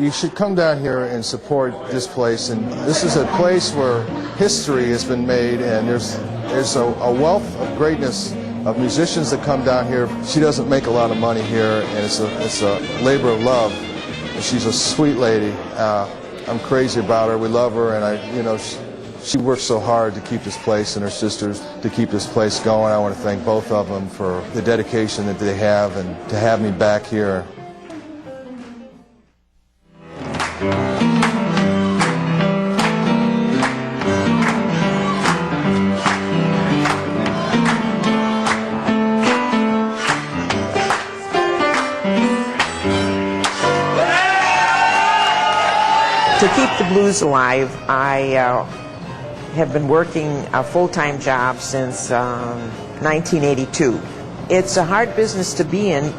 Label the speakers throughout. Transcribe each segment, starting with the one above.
Speaker 1: You should come down here and support this place. And this is a place where history has been made, and there's a wealth of greatness of musicians that come down here. She doesn't make a lot of money here, and it's a labor of love. And she's a sweet lady. I'm crazy about her. We love her, and she works so hard to keep this place, and her sisters to keep this place going. I want to thank both of them for the dedication that they have, and to have me back here.
Speaker 2: To keep the blues alive, I have been working a full-time job since 1982. It's a hard business to be in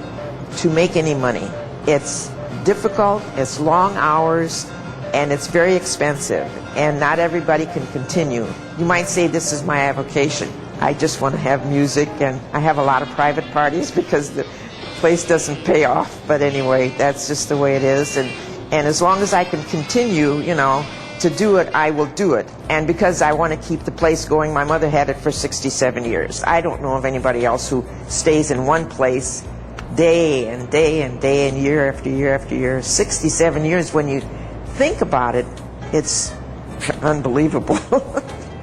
Speaker 2: to make any money. It's difficult, it's long hours, and it's very expensive, and not everybody can continue. You might say this is my avocation. I just want to have music, and I have a lot of private parties because the place doesn't pay off, but anyway, that's just the way it is. And as long as I can continue, to do it, I will do it. And because I want to keep the place going, my mother had it for 67 years. I don't know of anybody else who stays in one place day and day and day and year after year after year. 67 years, when you think about it, it's unbelievable.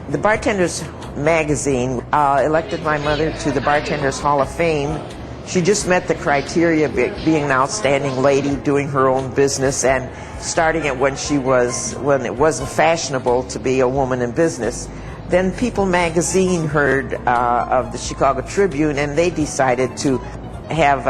Speaker 2: The Bartender's magazine elected my mother to the Bartender's Hall of Fame. She just met the criteria of being an outstanding lady, doing her own business, and starting it when it wasn't fashionable to be a woman in business. Then People magazine heard of the Chicago Tribune, and they decided to have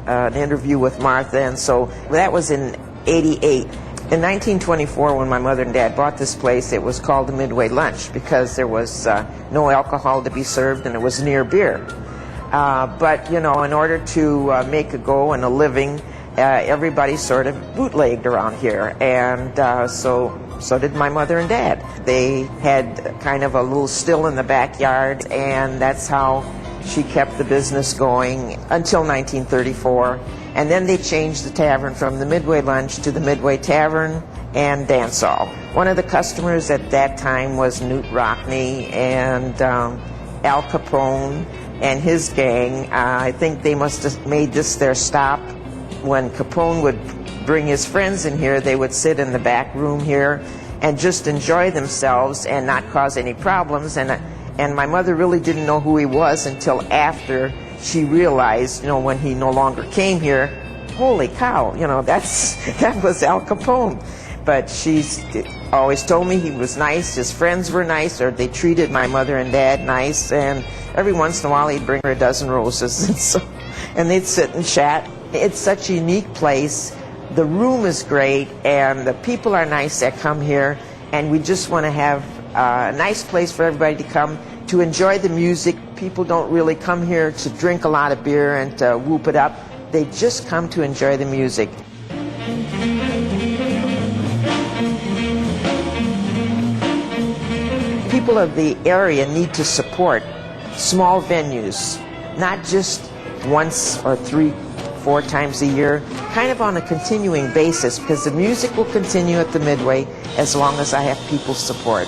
Speaker 2: an interview with Martha, and so that was in '88. In 1924, when my mother and dad bought this place, it was called the Midway Lunch because there was no alcohol to be served, and it was near beer. But in order to make a go and a living, everybody sort of bootlegged around here, and so did my mother and dad. They had kind of a little still in the backyard, and that's how she kept the business going until 1934. And then they changed the tavern from the Midway Lunch to the Midway Tavern and Dance Hall. One of the customers at that time was Newt Rockney and Al Capone and his gang. I think they must have made this their stop. When Capone would bring his friends in here, they would sit in the back room here and just enjoy themselves and not cause any problems. And my mother really didn't know who he was until after she realized, when he no longer came here, holy cow, that was Al Capone. But she always told me he was nice, his friends were nice, or they treated my mother and dad nice, and every once in a while he'd bring her a dozen roses, and they'd sit and chat. It's such a unique place. The room is great, and the people are nice that come here, and we just want to have a nice place for everybody to come to enjoy the music. People don't really come here to drink a lot of beer and to whoop it up. They just come to enjoy the music. People of the area need to support small venues, not just once or 3-4 times a year, kind of on a continuing basis, because the music will continue at the Midway as long as I have people's support.